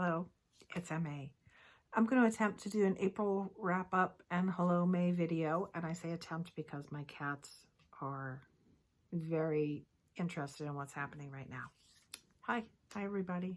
Hello, it's MA. I'm going to attempt to do an April wrap up and Hello May video. And I say attempt because my cats are very interested in what's happening right now. Hi everybody.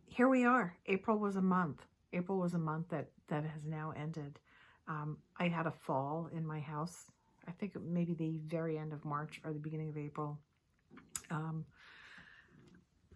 Here we are. April was a month. April was a month that has now ended. I had a fall in my house. I think maybe the very end of March or the beginning of April.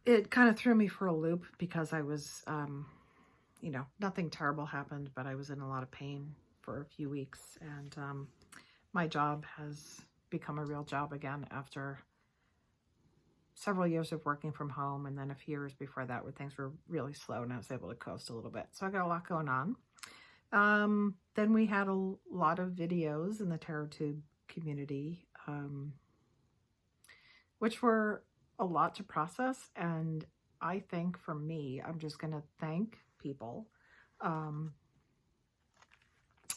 It kind of threw me for a loop because I was, nothing terrible happened, but I was in a lot of pain for a few weeks. And my job has become a real job again after several years of working from home. And then a few years before that where things were really slow and I was able to coast a little bit. So I got a lot going on. Then we had a lot of videos in the TarotTube community, which were a lot to process. And I think for me, I'm just going to thank people. I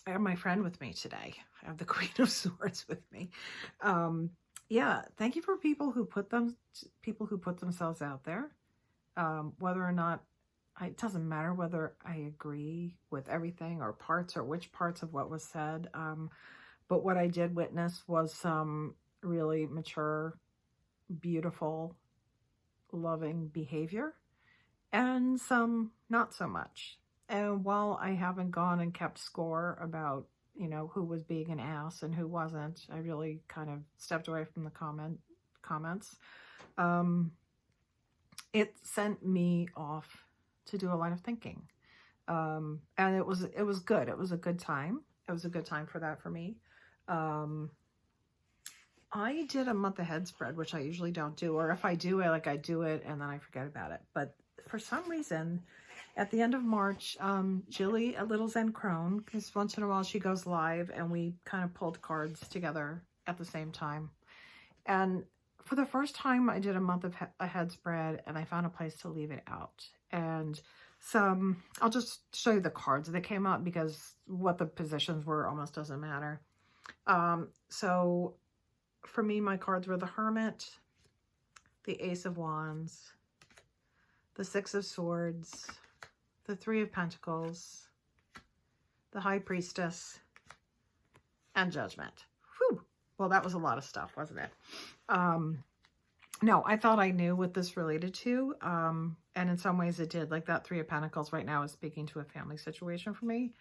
have my friend with me today. I have the Queen of Swords with me. Yeah, thank you for people who put themselves out there. Whether or not, it doesn't matter whether I agree with everything or parts or which parts of what was said. But what I did witness was some really mature, beautiful, loving behavior and some not so much. And while I haven't gone and kept score about, who was being an ass and who wasn't, I really kind of stepped away from the comments. It sent me off to do a lot of thinking. And it was good. It was a good time. It was a good time for that for me. I did a month ahead spread, which I usually don't do, or if I do it, I do it and then I forget about it. But for some reason, at the end of March, Jilly at Little Zen Crone, because once in a while she goes live and we kind of pulled cards together at the same time. And for the first time, I did a month of ahead spread and I found a place to leave it out. And I'll just show you the cards that came out because what the positions were almost doesn't matter. So for me, my cards were the Hermit, the Ace of Wands, the Six of Swords, the Three of Pentacles, the High Priestess, and Judgment. Whew. Well, that was a lot of stuff, wasn't it? No, I thought I knew what this related to, and in some ways it did. Like that Three of Pentacles right now is speaking to a family situation for me.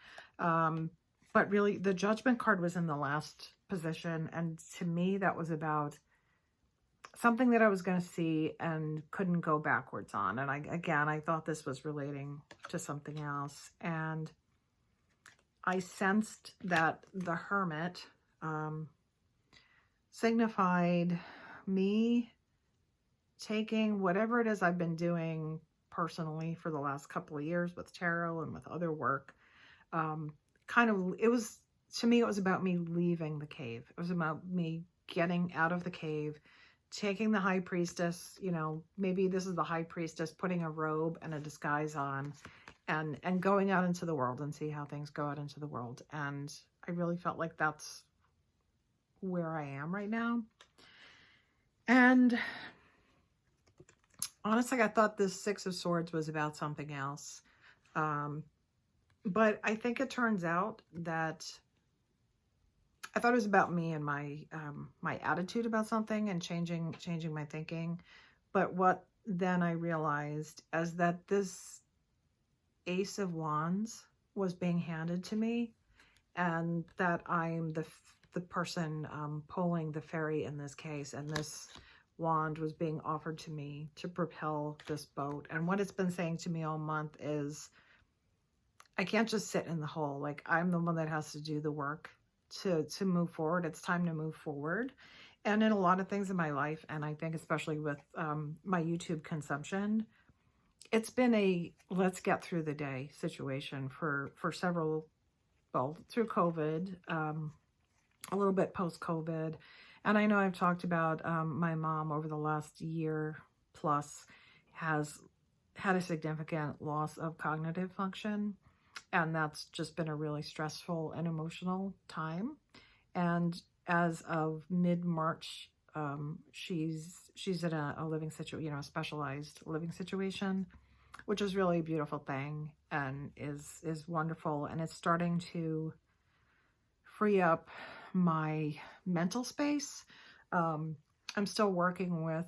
But really, the Judgment card was in the last position, and to me, that was about something that I was going to see and couldn't go backwards on. And I thought this was relating to something else, and I sensed that the Hermit signified me taking whatever it is I've been doing personally for the last couple of years with tarot and with other work. To me, it was about me leaving the cave. It was about me getting out of the cave, taking the High Priestess, maybe this is the High Priestess putting a robe and a disguise on and going out into the world and see how things go out into the world. And I really felt like that's where I am right now. And honestly, I thought this Six of Swords was about something else. But I think it turns out that I thought it was about me and my my attitude about something and changing my thinking. But what then I realized is that this Ace of Wands was being handed to me, and that I'm the person pulling the ferry in this case, and this wand was being offered to me to propel this boat. And what it's been saying to me all month is, I can't just sit in the hole. Like, I'm the one that has to do the work to move forward. It's time to move forward. And in a lot of things in my life, and I think especially with my YouTube consumption, it's been a let's get through the day situation for several, well, through COVID, a little bit post-COVID. And I know I've talked about my mom over the last year plus has had a significant loss of cognitive function. And that's just been a really stressful and emotional time. And as of mid-March, She's in a living situation, you know, a specialized living situation, which is really a beautiful thing and is wonderful. And it's starting to free up my mental space. I'm still working with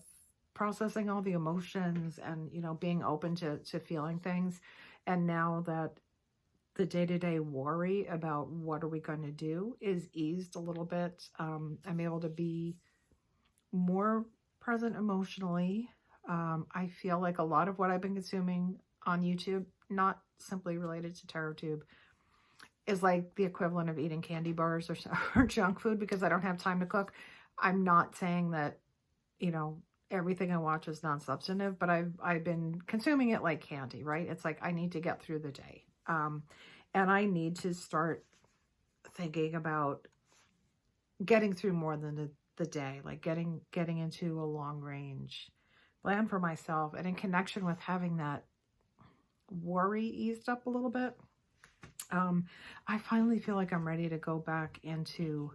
processing all the emotions and, you know, being open to feeling things. And now that the day-to-day worry about what are we going to do is eased a little bit, I'm able to be more present emotionally. I feel like a lot of what I've been consuming on YouTube, not simply related to TarotTube, is like the equivalent of eating candy bars or junk food because I don't have time to cook. I'm not saying that, you know, everything I watch is non-substantive, but I've been consuming it like candy, right? It's like I need to get through the day. And I need to start thinking about getting through more than the day, like getting into a long range plan for myself, and in connection with having that worry eased up a little bit. I finally feel like I'm ready to go back into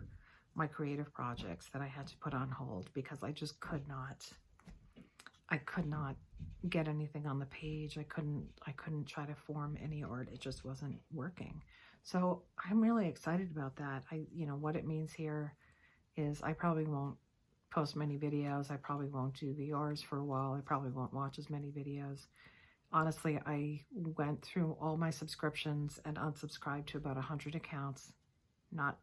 my creative projects that I had to put on hold because I just could not get anything on the page. I couldn't try to form any art. It just wasn't working. So I'm really excited about that. You know, what it means here is I probably won't post many videos. I probably won't do VRs for a while. I probably won't watch as many videos. Honestly, I went through all my subscriptions and unsubscribed to about 100 accounts, not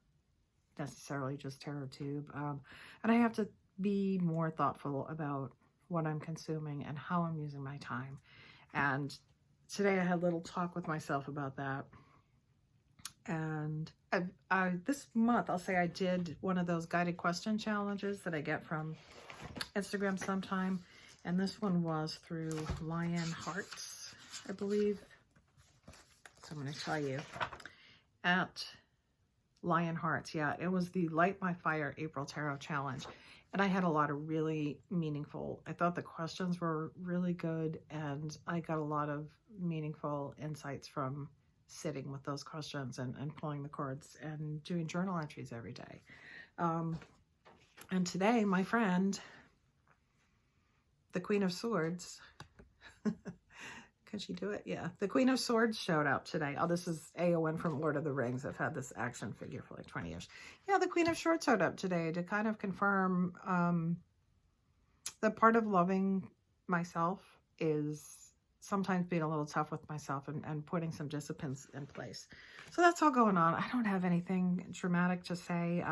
necessarily just TarotTube. And I have to be more thoughtful about what I'm consuming and how I'm using my time. And today I had a little talk with myself about that. And this month, I'll say I did one of those guided question challenges that I get from Instagram sometime. And this one was through Lion Hearts, I believe. So I'm going to tell you. At Lion Hearts, yeah. It was the Light My Fire April Tarot Challenge. And I had a lot of really meaningful, I thought the questions were really good. And I got a lot of meaningful insights from sitting with those questions and pulling the cards and doing journal entries every day. And today, my friend, the Queen of Swords, can she do it? Yeah. The Queen of Swords showed up today. Oh, this is Aowen from Lord of the Rings. I've had this action figure for like 20 years. Yeah, the Queen of Swords showed up today to kind of confirm that part of loving myself is sometimes being a little tough with myself and putting some disciplines in place. So that's all going on. I don't have anything dramatic to say.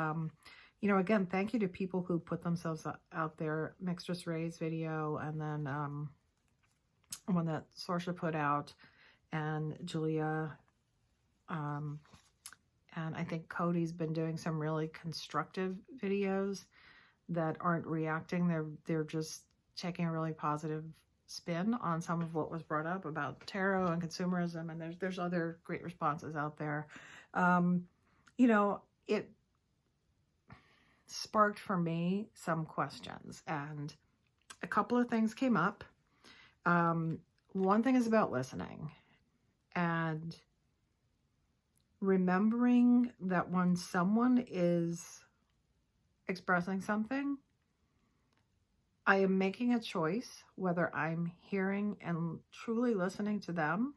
You know, again, thank you to people who put themselves out there. Mixtress Ray's video, and then one that Sorsha put out, and Julia, and I think Cody's been doing some really constructive videos that aren't reacting. They're just taking a really positive spin on some of what was brought up about tarot and consumerism, and there's other great responses out there. You know, it sparked for me some questions, and a couple of things came up. One thing is about listening and remembering that when someone is expressing something, I am making a choice whether I'm hearing and truly listening to them,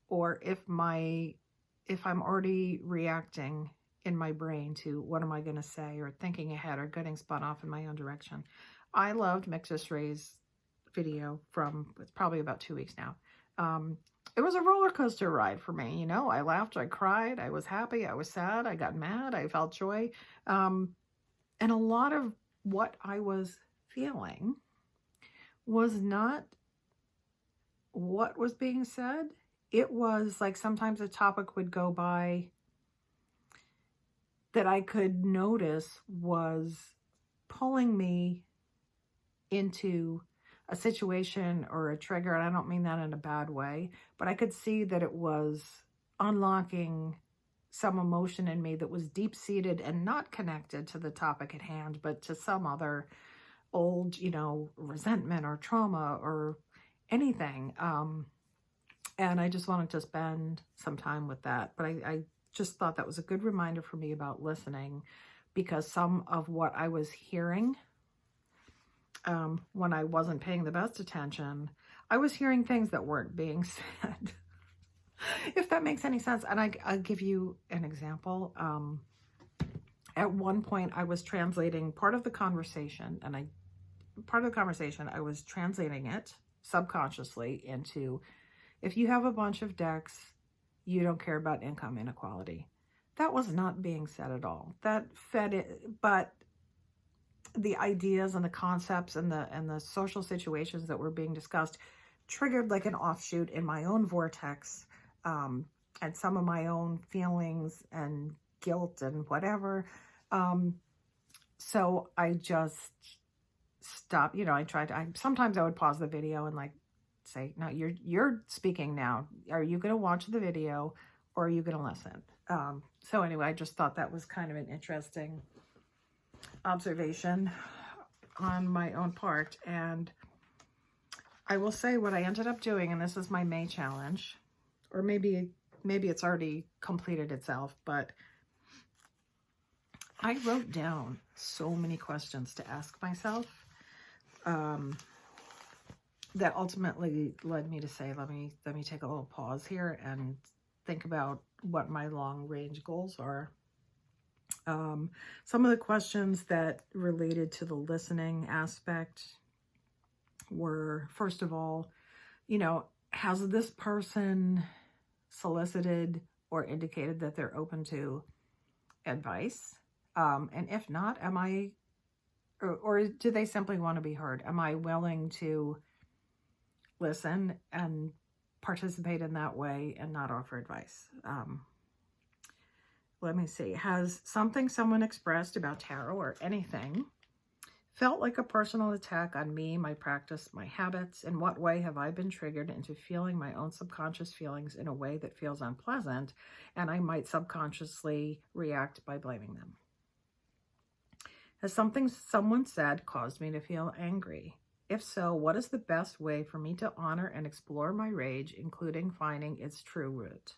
or if I'm already reacting in my brain to what am I going to say, or thinking ahead, or getting spun off in my own direction. I loved Mixtress Ray's video from, it's probably about 2 weeks now. It was a roller coaster ride for me. You know, I laughed, I cried, I was happy, I was sad, I got mad, I felt joy. And a lot of what I was feeling was not what was being said. It was like sometimes a topic would go by that I could notice was pulling me into a situation or a trigger, and I don't mean that in a bad way, but I could see that it was unlocking some emotion in me that was deep-seated and not connected to the topic at hand, but to some other old, you know, resentment or trauma or anything. And I just wanted to spend some time with that. But I just thought that was a good reminder for me about listening, because some of what I was hearing when I wasn't paying the best attention, I was hearing things that weren't being said. If that makes any sense. And I'll give you an example. At one point I was translating part of the conversation, and I was translating it subconsciously into, if you have a bunch of decks, you don't care about income inequality. That was not being said at all. That fed it, but the ideas and the concepts and the social situations that were being discussed triggered like an offshoot in my own vortex, and some of my own feelings and guilt and whatever. So I just stopped. Sometimes I would pause the video and like say, no, you're speaking now. Are you going to watch the video or are you going to listen? So anyway, I just thought that was kind of an interesting observation on my own part. And I will say what I ended up doing, and this is my May challenge, or maybe it's already completed itself, but I wrote down so many questions to ask myself, that ultimately led me to say, let me take a little pause here and think about what my long range goals are. Some of the questions that related to the listening aspect were, first of all, has this person solicited or indicated that they're open to advice? And if not, or do they simply want to be heard? Am I willing to listen and participate in that way and not offer advice? Let me see. Has something someone expressed about tarot or anything felt like a personal attack on me, my practice, my habits? In what way have I been triggered into feeling my own subconscious feelings in a way that feels unpleasant, and I might subconsciously react by blaming them? Has something someone said caused me to feel angry? If so, what is the best way for me to honor and explore my rage, including finding its true root?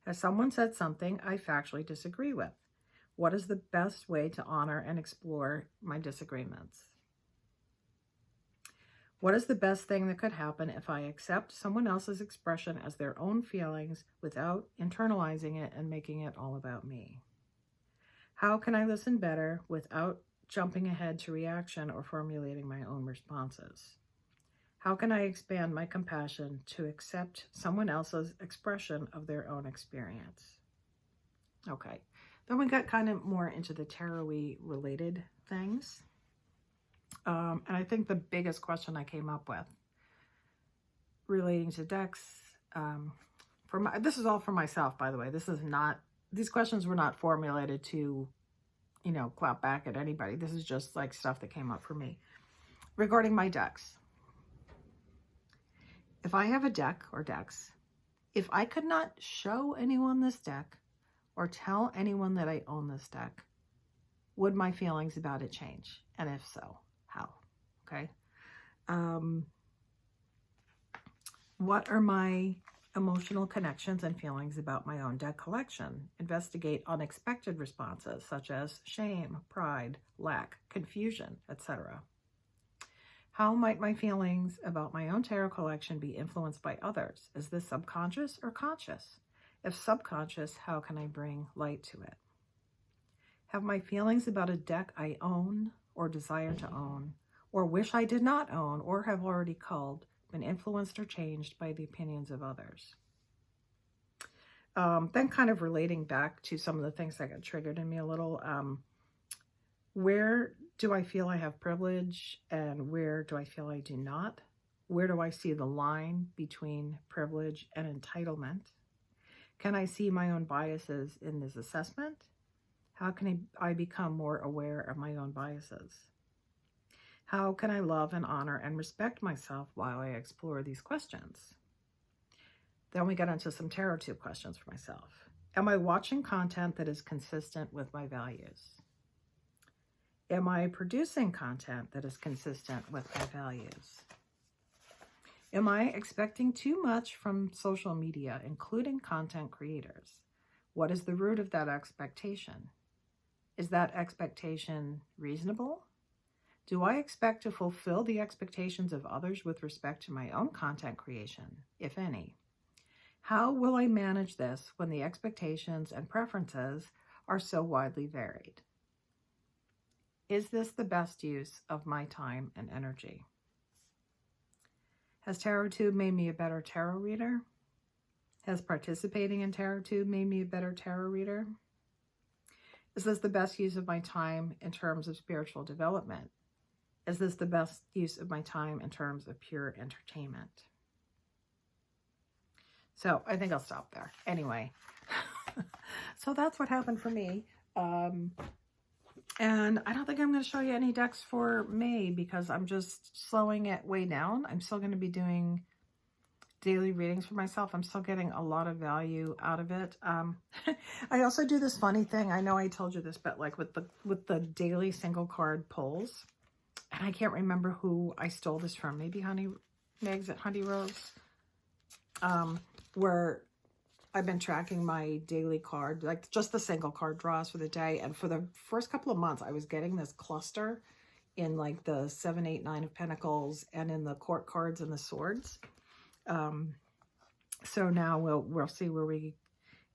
Has someone said something I factually disagree with? What is the best way to honor and explore my disagreements? What is the best thing that could happen if I accept someone else's expression as their own feelings without internalizing it and making it all about me? How can I listen better without jumping ahead to reaction or formulating my own responses? How can I expand my compassion to accept someone else's expression of their own experience? Okay, then we got kind of more into the tarot-y related things. And I think the biggest question I came up with relating to decks, this is all for myself, by the way. These questions were not formulated to, clap back at anybody. This is just like stuff that came up for me. Regarding my decks. If I have a deck or decks, if I could not show anyone this deck or tell anyone that I own this deck, would my feelings about it change? And if so, how? Okay. What are my emotional connections and feelings about my own deck collection? Investigate unexpected responses such as shame, pride, lack, confusion, etc. How might my feelings about my own tarot collection be influenced by others? Is this subconscious or conscious? If subconscious, how can I bring light to it? Have my feelings about a deck I own or desire to own, or wish I did not own or have already culled, been influenced or changed by the opinions of others? Then kind of relating back to some of the things that got triggered in me a little, where do I feel I have privilege and where do I feel I do not? Where do I see the line between privilege and entitlement? Can I see my own biases in this assessment? How can I become more aware of my own biases? How can I love and honor and respect myself while I explore these questions? Then we got into some tarot tube questions for myself. Am I watching content that is consistent with my values? Am I producing content that is consistent with my values? Am I expecting too much from social media, including content creators? What is the root of that expectation? Is that expectation reasonable? Do I expect to fulfill the expectations of others with respect to my own content creation, if any? How will I manage this when the expectations and preferences are so widely varied? Is this the best use of my time and energy? Has TarotTube made me a better tarot reader? Has participating in TarotTube made me a better tarot reader? Is this the best use of my time in terms of spiritual development? Is this the best use of my time in terms of pure entertainment? So I think I'll stop there. Anyway, so that's what happened for me. And I don't think I'm going to show you any decks for May because I'm just slowing it way down. I'm still going to be doing daily readings for myself. I'm still getting a lot of value out of it. I also do this funny thing. I know I told you this, but like with the daily single card pulls, and I can't remember who I stole this from. Maybe Megs at Honey Rose, where I've been tracking my daily card, like just the single card draws for the day. And for the first couple of months, I was getting this cluster in like the 7, 8, 9 of Pentacles and in the court cards and the swords. So now we'll see where we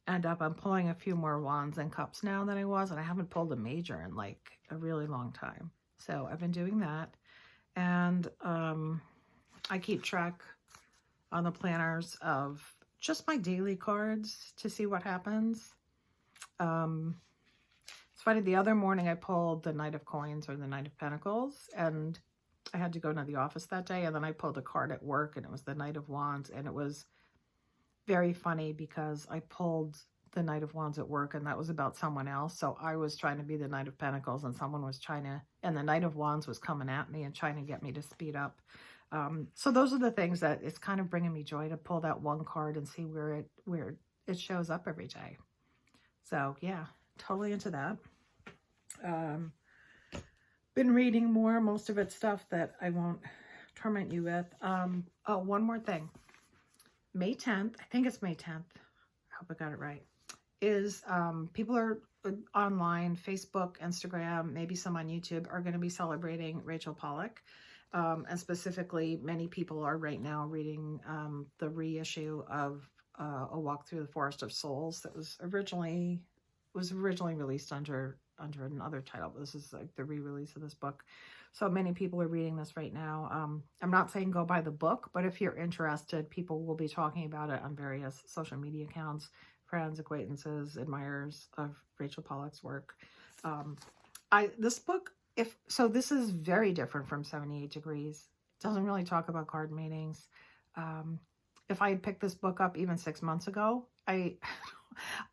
end up. I'm pulling a few more wands and cups now than I was, and I haven't pulled a major in like a really long time. So I've been doing that. And I keep track on the planners of just my daily cards to see what happens. It's funny, the other morning I pulled the Knight of Coins or the Knight of Pentacles, and I had to go to the office that day, and then I pulled a card at work, and it was the Knight of Wands, and it was very funny because I pulled the Knight of Wands at work, and that was about someone else, so I was trying to be the Knight of Pentacles, and someone was trying to, and the Knight of Wands was coming at me and trying to get me to speed up. So those are the things that it's kind of bringing me joy to pull that one card and see where it shows up every day. So yeah, totally into that. Been reading more, most of it's stuff that I won't torment you with. Oh, one more thing. May 10th, I think it's May 10th. I hope I got it right. Is people are online, Facebook, Instagram, maybe some on YouTube are going to be celebrating Rachel Pollack. And specifically, many people are right now reading the reissue of A Walk Through the Forest of Souls that was originally released under another title. But this is like the re-release of this book. So many people are reading this right now. I'm not saying go buy the book, but if you're interested, people will be talking about it on various social media accounts, friends, acquaintances, admirers of Rachel Pollack's work. This book, this is very different from 78 Degrees. It doesn't really talk about card meanings. If I had picked this book up even 6 months ago, I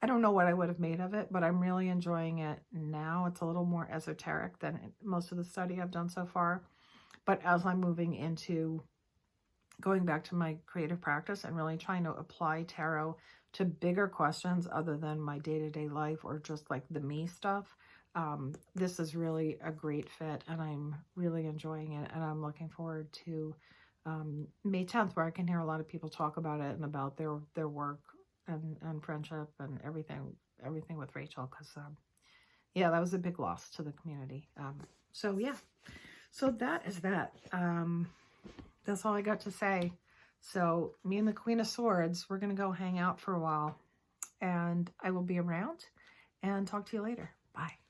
don't know what I would have made of it, but I'm really enjoying it now. It's a little more esoteric than most of the study I've done so far. But as I'm moving into going back to my creative practice and really trying to apply tarot to bigger questions other than my day-to-day life or just like the me stuff, this is really a great fit, and I'm really enjoying it, and I'm looking forward to May 10th, where I can hear a lot of people talk about it and about their work and friendship and everything with Rachel, because yeah, that was a big loss to the community. So yeah, so that is that. That's all I got to say. So me and the Queen of Swords, we're gonna go hang out for a while, and I will be around and talk to you later. Bye.